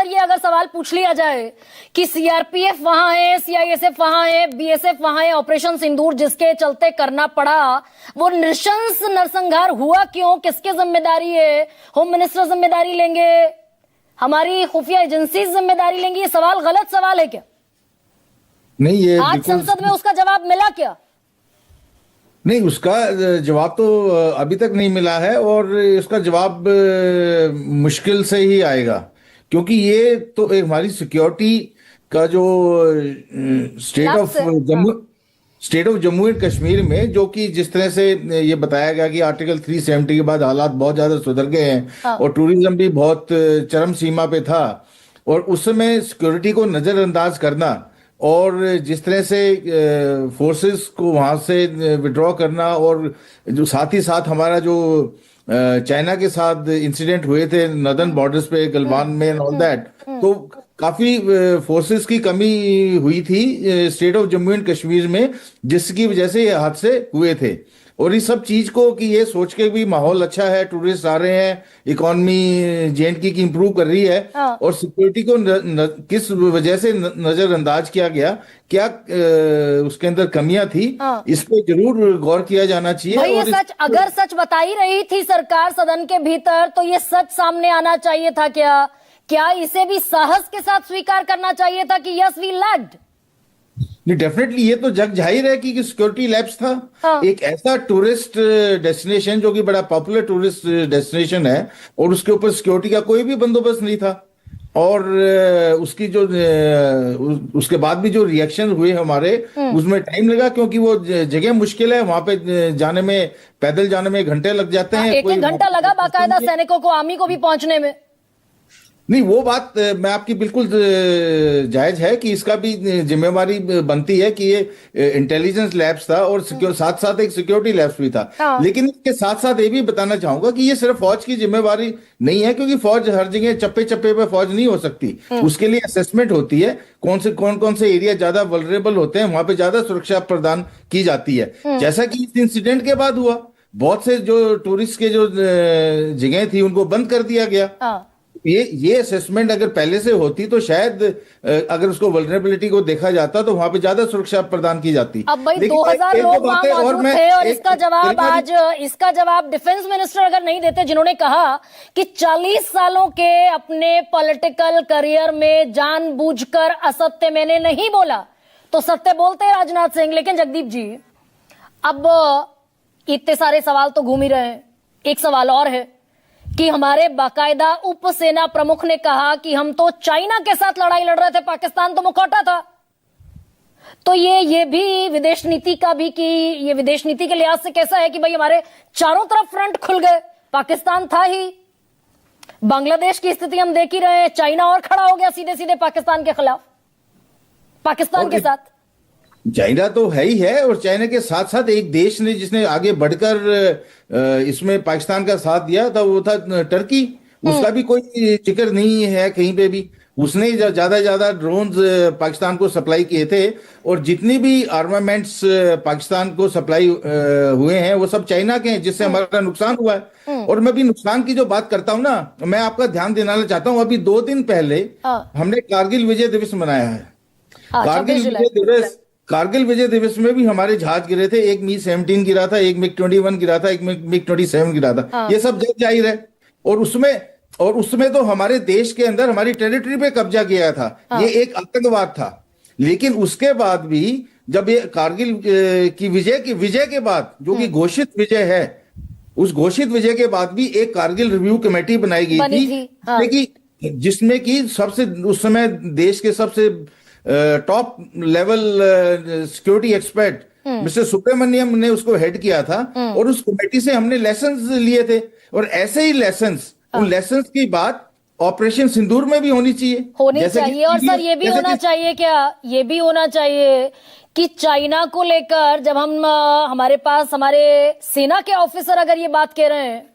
Sir ये अगर सवाल पूछ लिया जाए कि सीआरपीएफ वहां है, सीआईएसएफ वहां है, बीएसएफ वहां है, ऑपरेशन सिंदूर जिसके चलते करना पड़ा, वो नृशंस नरसंहार हुआ क्यों, किसकी जिम्मेदारी है? होम मिनिस्टर जिम्मेदारी लेंगे, हमारी खुफिया एजेंसी जिम्मेदारी लेंगी? ये सवाल गलत सवाल है क्या? नहीं, ये आज संसद में उसका जवाब मिला क्या? नहीं, उसका जवाब तो अभी तक नहीं मिला है और इसका जवाब मुश्किल से ही आएगा, क्योंकि ये तो एक हमारी सिक्योरिटी का जो state of Jammu and Kashmir में, जो कि जिस तरह से ये बताया गया कि आर्टिकल 370 के बाद हालात बहुत ज्यादा सुधर गए हैं और टूरिज्म भी बहुत चरम सीमा पे था, और उस समय सिक्योरिटी को नजरअंदाज करना और जिस तरह से फोर्सेस को वहां से विड्रॉ करना, और जो साथ ही साथ हमारा जो चाइना के साथ इंसिडेंट हुए थे नॉर्दर्न बॉर्डर्स पे गलवान में एंड ऑल दैट, तो काफी फोर्सेस की कमी हुई थी state of Jammu and Kashmir में, जिसकी वजह से ये हादसे हुए थे। और इस सब चीज को कि ये सोच के भी माहौल अच्छा है, टूरिस्ट आ रहे हैं, इकोनॉमी जेएंडके की इंप्रूव कर रही है, और सिक्योरिटी को किस वजह से नजरअंदाज किया गया, क्या उसके अंदर कमियां थी, इस पे जरूर गौर किया जाना चाहिए। भाई ये सच, अगर सच बता ही रही थी सरकार सदन के भीतर, तो ये सच सामने आना चाहिए था क्या? क्या इसे भी साहस के साथ स्वीकार करना चाहिए था कि यस वी लैग्ड? नहीं, डेफिनेटली ये तो जग जाहिर है कि सिक्योरिटी लैप्स था। एक ऐसा टूरिस्ट डेस्टिनेशन जो कि बड़ा पॉपुलर टूरिस्ट डेस्टिनेशन है, और उसके ऊपर सिक्योरिटी का कोई भी बंदोबस्त नहीं था, और उसकी जो उसके बाद भी जो रिएक्शन हुए हमारे, उसमें टाइम लगा, क्योंकि वो जगह मुश्किल है, वहां पे जाने में, पैदल जाने में घंटे लग जाते हैं। एक घंटा लगा बाकायदा सैनिकों को, आर्मी को भी पहुंचने में। नहीं, वो बात मैं आपकी बिल्कुल जायज है कि इसका भी जिम्मेवारी बनती है कि ये इंटेलिजेंस लैब्स था और साथ साथ एक सिक्योरिटी लैब्स भी था। लेकिन इसके साथ साथ ये भी बताना चाहूंगा कि ये सिर्फ फौज की जिम्मेवारी नहीं है, क्योंकि फौज हर जगह चप्पे चप्पे पे फौज नहीं हो सकती। उसके लिए असेसमेंट होती है, कौन कौन से एरिया ज्यादा वल्नरेबल होते हैं, वहां पे ज्यादा सुरक्षा प्रदान की जाती है। जैसा कि इस इंसिडेंट के बाद हुआ, बहुत से जो टूरिस्ट के जो जगह थी उनको बंद कर दिया गया। ये असेसमेंट अगर पहले से होती तो शायद अगर उसको वल्नरेबिलिटी को देखा जाता तो वहां पे ज्यादा सुरक्षा प्रदान की जाती। अब भाई 2000 लोग वहां मौजूद थे, और इसका जवाब डिफेंस मिनिस्टर अगर नहीं देते, जिन्होंने कहा कि 40 सालों के अपने पॉलिटिकल करियर में जानबूझकर असत्य मैंने नहीं बोला, तो सत्य बोलते हैं राजनाथ सिंह। लेकिन जगदीप जी, अब इतने सारे सवाल तो घूम ही रहे हैं, एक सवाल और है कि हमारे बाकायदा उप सेना प्रमुख ने कहा कि हम तो चाइना के साथ लड़ाई लड़ रहे थे, पाकिस्तान तो मुखौटा था। तो ये भी विदेश नीति का भी, कि ये विदेश नीति के लिहाज से कैसा है कि भाई हमारे चारों तरफ फ्रंट खुल गए, पाकिस्तान था ही, बांग्लादेश की स्थिति हम देख ही रहे हैं, चाइना और खड़ा हो गया सीधे सीधे पाकिस्तान के खिलाफ, पाकिस्तान के साथ। चाइना तो है ही है, और चाइना के साथ साथ एक देश ने जिसने आगे बढ़कर इसमें पाकिस्तान का साथ दिया था, वो था टर्की। उसका भी कोई जिक्र नहीं है कहीं पे भी। उसने ज्यादा ड्रोन्स पाकिस्तान को सप्लाई किए थे, और जितनी भी आर्मामेंट्स पाकिस्तान को सप्लाई हुए हैं वो सब चाइना के हैं, जिससे हमारा नुकसान हुआ है। और मैं भी नुकसान की जो बात करता हूं ना, मैं आपका ध्यान दिलाना चाहता हूं, अभी 2 दिन पहले हमने कारगिल विजय दिवस मनाया है। कारगिल विजय दिवस में भी हमारे जहाज गिरे थे, एक मी 17 गिरा था, एक मिग 21 गिरा था, एक मिग 27 गिरा था। ये सब जग जाहिर है, और उसमें तो हमारे देश के अंदर हमारी टेरिटरी पे कब्जा किया था। ये एक आतंकवाद था। लेकिन उसके बाद भी जब ये कारगिल की विजय के बाद, जो कि घोषित विजय है, उस घोषित विजय के बाद भी एक कारगिल रिव्यू कमेटी बनाई गई थी, जिसमें कि सबसे उस समय देश के सबसे top level security expert mister Subramaniam ने उसको हेड किया था, और उस कमेटी से हमने लेसन्स लिए थे। और ऐसे ही उन लेसन्स की बात ऑपरेशन सिंदूर में भी होनी चाहिए। और सर ये भी होना चाहिए क्या, ये भी होना चाहिए कि चाइना को लेकर जब हमारे पास हमारे सेना के ऑफिसर अगर ये बात कह रहे हैं,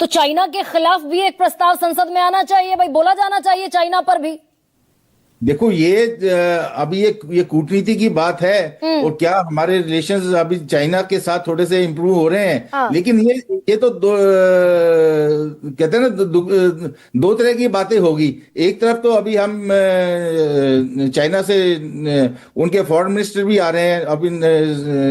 तो चाइना के खिलाफ भी एक प्रस्ताव संसद में आना चाहिए, भाई बोला जाना चाहिए चाइना पर भी। देखो अभी ये कूटनीति की बात है, और क्या हमारे रिलेशंस अभी चाइना के साथ थोड़े से इम्प्रूव हो रहे हैं। हाँ। लेकिन ये तो कहते हैं ना, दो तरह की बातें होगी। एक तरफ तो अभी हम चाइना से उनके फॉरेन मिनिस्टर भी आ रहे हैं, अभी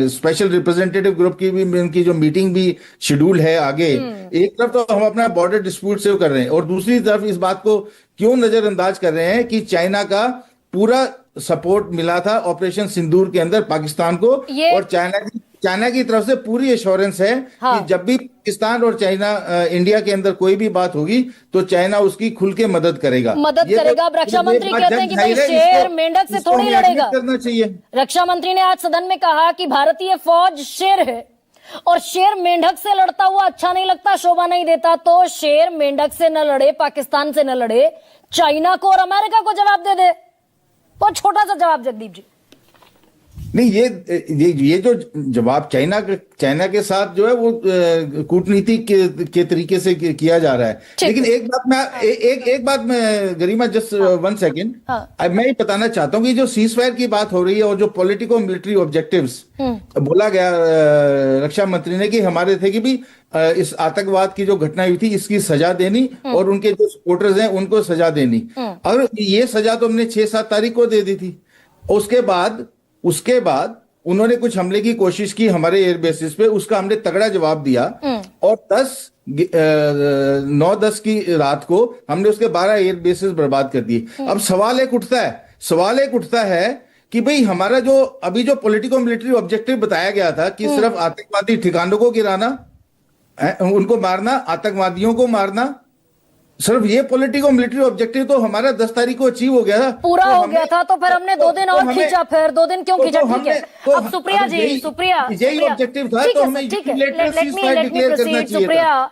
स्पेशल रिप्रेजेंटेटिव ग्रुप की भी उनकी जो मीटिंग भी शेड्यूल है आगे। एक तरफ तो हम अपना बॉर्डर डिस्प्यूट सेव कर रहे हैं, और दूसरी तरफ इस बात को क्यों नजरअंदाज कर रहे हैं कि चाइना का पूरा सपोर्ट मिला था ऑपरेशन सिंदूर के अंदर पाकिस्तान को, और चाइना की तरफ से पूरी एश्योरेंस है हाँ। कि जब भी पाकिस्तान और चाइना इंडिया के अंदर कोई भी बात होगी तो चाइना उसकी खुल के मदद करेगा। अब रक्षा मंत्री कहते हैं कि भाई शेर मेंढक से थोड़ी लड़ेगा, करना चाहिए। रक्षा मंत्री ने आज सदन में कहा कि भारतीय फौज शेर है, और शेर मेंढक से लड़ता हुआ अच्छा नहीं लगता, शोभा नहीं देता। तो शेर मेंढक से न लड़े, पाकिस्तान से न लड़े, चाइना को और अमेरिका को जवाब दे दे। बहुत छोटा सा जवाब जगदीप जी। नहीं, ये जो जवाब चाइना के साथ जो है वो कूटनीति के तरीके से किया जा रहा है। लेकिन एक बात मैं गरिमा, जस्ट 1 सेकेंड, मैं ये बताना चाहता हूँ कि जो सीजफायर की बात हो रही है और जो पॉलिटिको मिलिट्री ऑब्जेक्टिव्स बोला गया रक्षा मंत्री ने कि हमारे थे कि भी इस आतंकवाद की जो घटना हुई थी इसकी सजा देनी, और उनके जो सपोर्टर्स हैं उनको सजा देनी। और ये सजा तो हमने 6-7 तारीख को दे दी थी। उसके बाद उन्होंने कुछ हमले की कोशिश की हमारे एयर बेसिस पे, उसका हमने तगड़ा जवाब दिया, और 9-10 की रात को हमने उसके 12 एयर बेसिस बर्बाद कर दिए। अब सवाल एक उठता है कि भाई हमारा जो अभी जो पॉलिटिको मिलिट्री ऑब्जेक्टिव बताया गया था कि सिर्फ आतंकवादी ठिकानों को गिराना, उनको मारना, आतंकवादियों को मारना, सिर्फ ये पॉलिटिको मिलिट्री ऑब्जेक्टिव तो हमारा 10 तारीख को अचीव हो गया था, पूरा हो गया था। तो फिर हमने 2 दिन और खींचा। फिर 2 दिन क्यों खींचा? ठीक है, अब सुप्रिया जी, यही ऑब्जेक्टिव था, तो हमें ठीक है, लेट मी प्रोसीड। सुप्रिया,